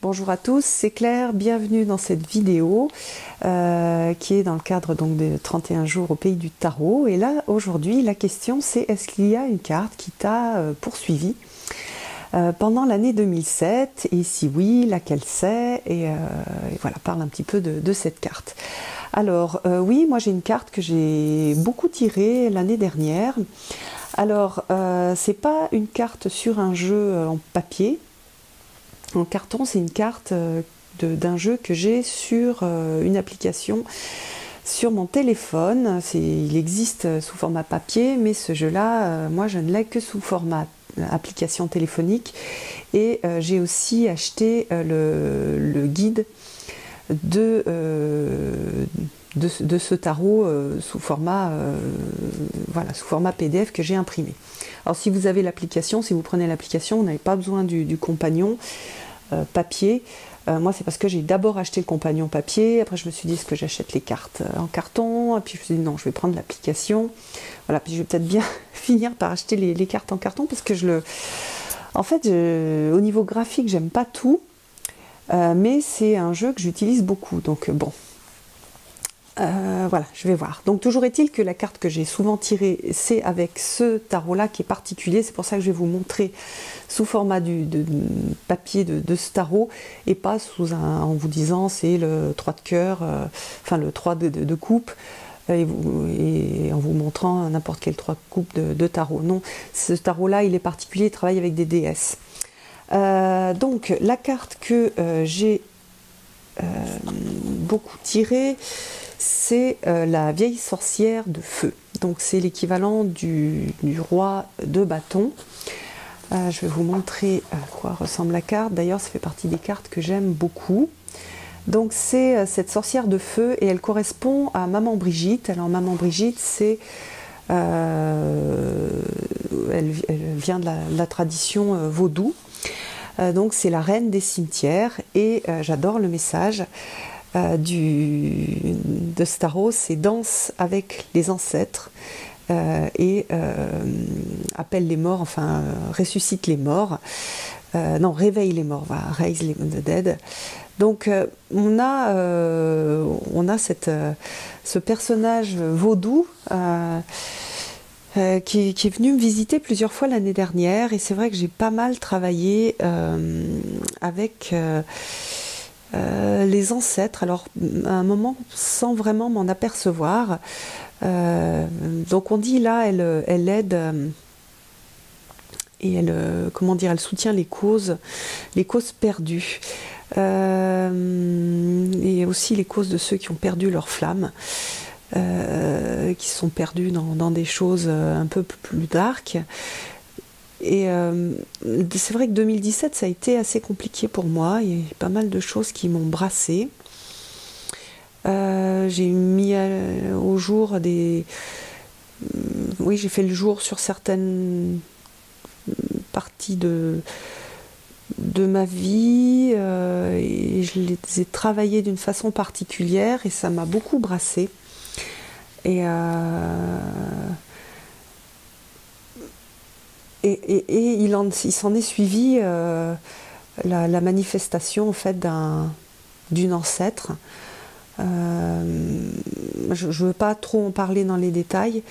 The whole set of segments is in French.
Bonjour à tous, c'est Claire, bienvenue dans cette vidéo qui est dans le cadre donc des 31 jours au pays du tarot. Et là aujourd'hui la question c'est est-ce qu'il y a une carte qui t'a poursuivi pendant l'année 2007 et si oui, laquelle c'est et voilà, parle un petit peu de cette carte. Alors oui, moi j'ai une carte que j'ai beaucoup tirée l'année dernière. Alors c'est pas une carte sur un jeu en papier, en carton, c'est une carte d'un jeu que j'ai sur une application sur mon téléphone. Il existe sous format papier, mais ce jeu-là, moi je ne l'ai que sous format application téléphonique. Et j'ai aussi acheté le guide de ce tarot sous format PDF que j'ai imprimé. Alors si vous avez l'application, si vous prenez l'application, vous n'avez pas besoin du compagnon papier. Moi c'est parce que j'ai d'abord acheté le compagnon papier, après je me suis dit est-ce que j'achète les cartes en carton, et puis je me suis dit non, je vais prendre l'application. Voilà, puis je vais peut-être bien finir par acheter les cartes en carton parce que en fait au niveau graphique j'aime pas tout, mais c'est un jeu que j'utilise beaucoup, donc bon. Voilà, je vais voir. Donc toujours est-il que la carte que j'ai souvent tirée, c'est avec ce tarot-là qui est particulier. C'est pour ça que je vais vous montrer sous format de papier de ce tarot et pas en vous disant c'est le 3 de cœur, enfin le 3 de coupe, et en vous montrant n'importe quel 3 de coupe de tarot. Non, ce tarot-là, il est particulier, il travaille avec des déesses. Donc la carte que j'ai beaucoup tirée, c'est la vieille sorcière de feu. Donc c'est l'équivalent du roi de bâton. Je vais vous montrer à quoi ressemble la carte. D'ailleurs, ça fait partie des cartes que j'aime beaucoup. Donc c'est cette sorcière de feu et elle correspond à Maman Brigitte. Alors Maman Brigitte, elle vient de la tradition vaudou. Donc c'est la reine des cimetières et j'adore le message de ce tarot, c'est danse avec les ancêtres et appelle les morts, enfin ressuscite les morts, non, réveille les morts, voilà, raise the dead. Donc on a ce personnage vaudou qui est venu me visiter plusieurs fois l'année dernière, et c'est vrai que j'ai pas mal travaillé avec les ancêtres, alors à un moment sans vraiment m'en apercevoir. Donc on dit là, elle aide et comment dire, elle soutient les causes perdues, et aussi les causes de ceux qui ont perdu leur flamme, qui sont perdus dans des choses un peu plus dark. Et c'est vrai que 2017, ça a été assez compliqué pour moi. Il y a eu pas mal de choses qui m'ont brassée. J'ai mis au jour oui, j'ai fait le jour sur certaines parties de ma vie, et je les ai travaillées d'une façon particulière et ça m'a beaucoup brassée. Et il s'en est suivi la manifestation en fait d'une ancêtre. Je ne veux pas trop en parler dans les détails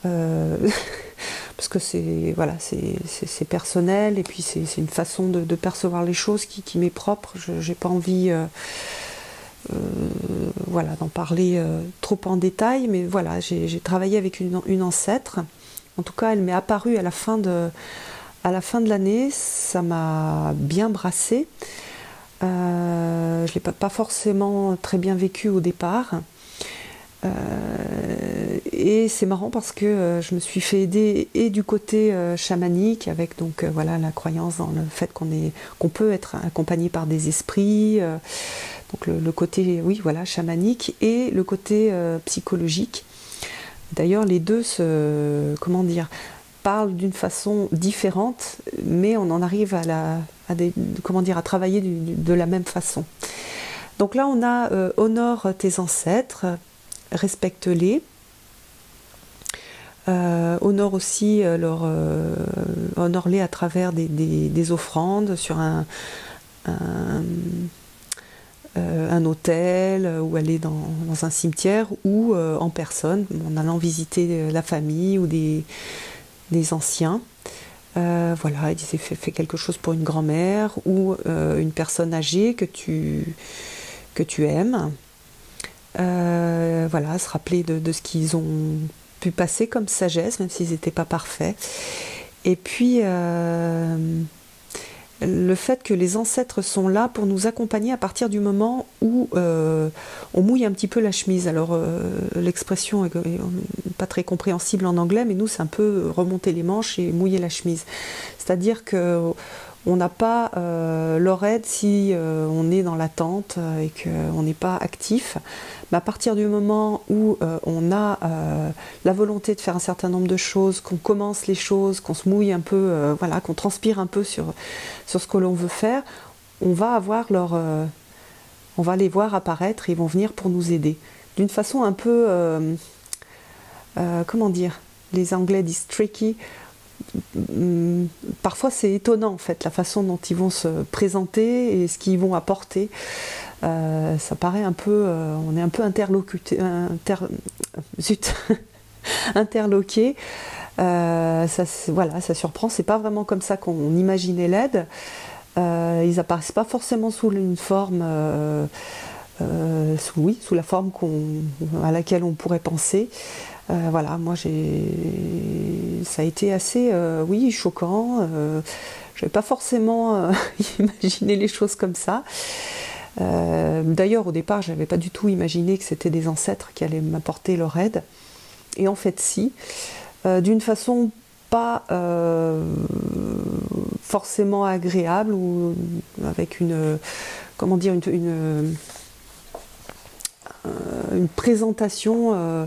parce que c'est personnel et puis c'est une façon de percevoir les choses qui m'est propre. Je n'ai pas envie voilà, d'en parler trop en détail, mais voilà, j'ai travaillé avec une ancêtre. En tout cas, elle m'est apparue à la fin de l'année, ça m'a bien brassée. Je ne l'ai pas forcément très bien vécu au départ. Et c'est marrant parce que je me suis fait aider et du côté chamanique, avec donc voilà, la croyance dans le fait qu'on peut être accompagné par des esprits, donc le côté, oui, voilà, chamanique, et le côté psychologique. D'ailleurs, les deux parlent d'une façon différente, mais on en arrive à travailler de la même façon. Donc là, on a honore tes ancêtres, respecte-les, honore aussi honore-les à travers des offrandes sur un un hôtel ou aller dans un cimetière ou en personne, en allant visiter la famille ou des anciens. Voilà, il disait fais quelque chose pour une grand-mère ou une personne âgée que tu aimes. Voilà, se rappeler de ce qu'ils ont pu passer comme sagesse, même s'ils n'étaient pas parfaits. Et puis le fait que les ancêtres sont là pour nous accompagner à partir du moment où on mouille un petit peu la chemise. Alors l'expression est pas très compréhensible en anglais, mais nous c'est un peu remonter les manches et mouiller la chemise. C'est-à-dire que on n'a pas leur aide si on est dans l'attente et qu'on n'est pas actif. Mais à partir du moment où on a la volonté de faire un certain nombre de choses, qu'on commence les choses, qu'on se mouille un peu, voilà, qu'on transpire un peu sur ce que l'on veut faire, on va avoir on va les voir apparaître et ils vont venir pour nous aider. D'une façon un peu, comment dire, les Anglais disent tricky. Parfois c'est étonnant en fait la façon dont ils vont se présenter et ce qu'ils vont apporter. Ça paraît un peu, on est un peu interloqué. Voilà, ça surprend. C'est pas vraiment comme ça qu'on imaginait l'aide. Ils apparaissent pas forcément sous une forme, sous la forme à laquelle on pourrait penser. Voilà, moi ça a été assez, oui, choquant. Je n'avais pas forcément imaginé les choses comme ça. D'ailleurs, au départ, je n'avais pas du tout imaginé que c'était des ancêtres qui allaient m'apporter leur aide. Et en fait, si, d'une façon pas forcément agréable ou avec comment dire, une présentation.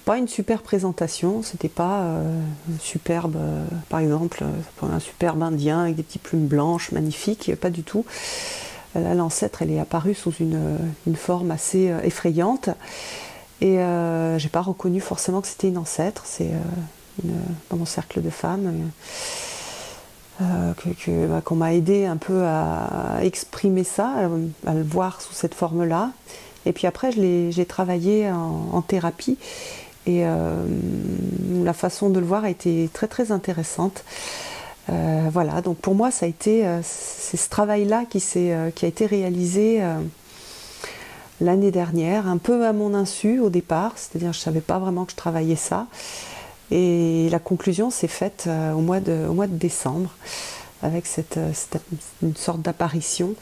Pas une super présentation, c'était pas superbe, par exemple, un superbe indien avec des petites plumes blanches, magnifique, pas du tout. Là, l'ancêtre, elle est apparue sous une forme assez effrayante, et j'ai pas reconnu forcément que c'était une ancêtre. C'est dans mon cercle de femmes qu'on m'a aidé un peu à exprimer ça, à le voir sous cette forme-là. Et puis après, j'ai travaillé en thérapie. Et la façon de le voir a été très très intéressante. Voilà, donc pour moi ça a été c'est ce travail-là qui a été réalisé l'année dernière, un peu à mon insu au départ, c'est-à-dire je ne savais pas vraiment que je travaillais ça. Et la conclusion s'est faite au mois de décembre, avec une sorte d'apparition.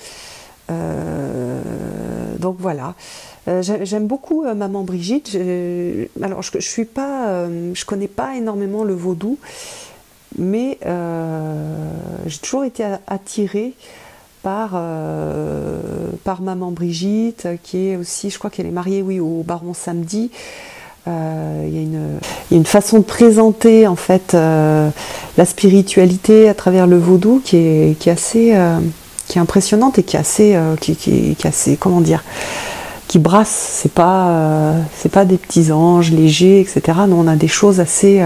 Donc voilà. J'aime beaucoup Maman Brigitte. Alors je connais pas énormément le vaudou, mais j'ai toujours été attirée par Maman Brigitte, qui est aussi, je crois qu'elle est mariée, oui, au Baron Samedi. Il y a une façon de présenter en fait la spiritualité à travers le vaudou qui est assez qui est impressionnante et qui est assez, comment dire, qui brasse. C'est pas des petits anges légers, etc. Non, on a des choses assez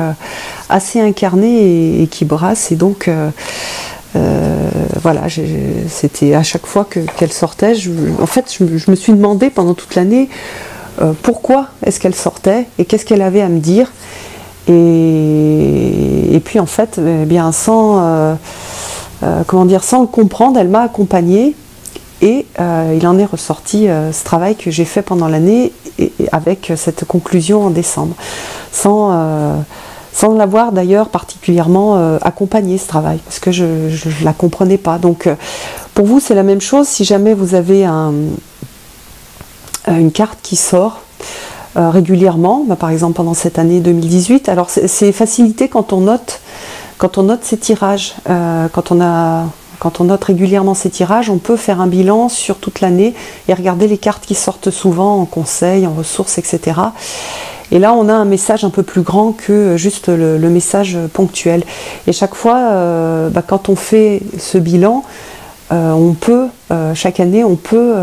incarnées et qui brassent. Et donc voilà, c'était à chaque fois qu'elle sortait, en fait, je me suis demandé pendant toute l'année pourquoi est-ce qu'elle sortait et qu'est-ce qu'elle avait à me dire. Et puis en fait, eh bien sans le comprendre, elle m'a accompagnée. Et il en est ressorti ce travail que j'ai fait pendant l'année avec cette conclusion en décembre, sans l'avoir d'ailleurs particulièrement accompagné ce travail, parce que je ne la comprenais pas. Donc pour vous c'est la même chose, si jamais vous avez une carte qui sort régulièrement, par exemple pendant cette année 2018, alors c'est facilité quand on note ces tirages, quand on note régulièrement ces tirages, on peut faire un bilan sur toute l'année et regarder les cartes qui sortent souvent en conseil, en ressources, etc. Et là, on a un message un peu plus grand que juste le message ponctuel. Et chaque fois, quand on fait ce bilan, chaque année, on peut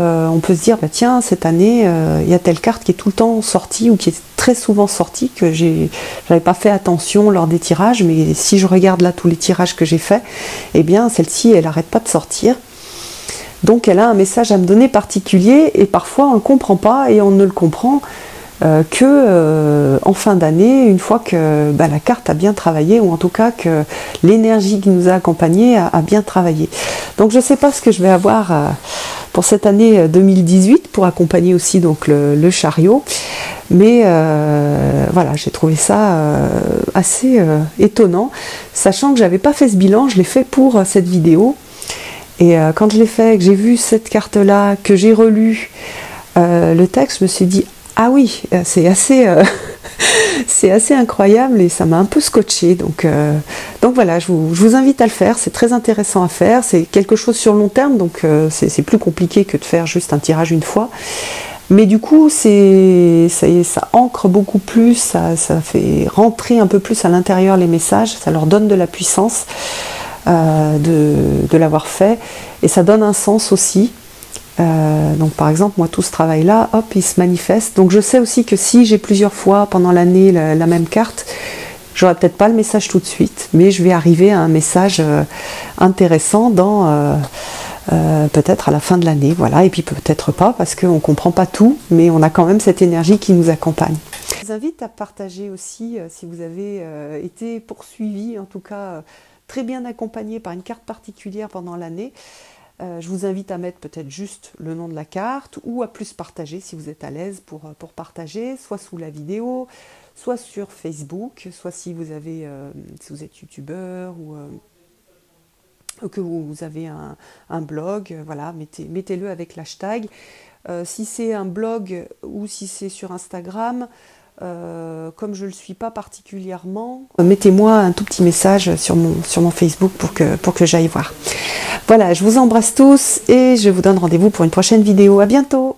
se dire, tiens, cette année, il y a telle carte qui est tout le temps sortie ou qui est très souvent sortie, que j'avais pas fait attention lors des tirages, mais si je regarde là tous les tirages que j'ai faits, eh bien, celle-ci, elle n'arrête pas de sortir. Donc elle a un message à me donner particulier et parfois on ne le comprend pas et on ne le comprend que en fin d'année, une fois que la carte a bien travaillé, ou en tout cas que l'énergie qui nous a accompagnés a bien travaillé. Donc je ne sais pas ce que je vais avoir pour cette année 2018 pour accompagner aussi donc le chariot, mais voilà, j'ai trouvé ça assez étonnant, sachant que j'avais pas fait ce bilan, je l'ai fait pour cette vidéo. Et quand je l'ai fait, que j'ai vu cette carte là, que j'ai relu le texte, je me suis dit ah oui, c'est assez, c'est assez incroyable et ça m'a un peu scotché. Donc voilà, je vous invite à le faire, c'est très intéressant à faire, c'est quelque chose sur long terme, donc c'est plus compliqué que de faire juste un tirage une fois. Mais du coup, ça ancre beaucoup plus, ça fait rentrer un peu plus à l'intérieur les messages, ça leur donne de la puissance de l'avoir fait, et ça donne un sens aussi. Donc par exemple, moi tout ce travail là, hop, il se manifeste. Donc je sais aussi que si j'ai plusieurs fois pendant l'année la même carte, j'aurai peut-être pas le message tout de suite, mais je vais arriver à un message intéressant dans peut-être à la fin de l'année, voilà, et puis peut-être pas parce qu'on comprend pas tout, mais on a quand même cette énergie qui nous accompagne. Je vous invite à partager aussi si vous avez été poursuivi, en tout cas très bien accompagné par une carte particulière pendant l'année. Je vous invite à mettre peut-être juste le nom de la carte ou à plus partager si vous êtes à l'aise pour partager, soit sous la vidéo, soit sur Facebook, soit si vous avez, si vous êtes youtubeur ou que vous avez un blog, voilà, mettez-le avec l'hashtag. Si c'est un blog ou si c'est sur Instagram, comme je ne le suis pas particulièrement, mettez-moi un tout petit message sur mon Facebook pour que j'aille voir. Voilà, je vous embrasse tous et je vous donne rendez-vous pour une prochaine vidéo. À bientôt!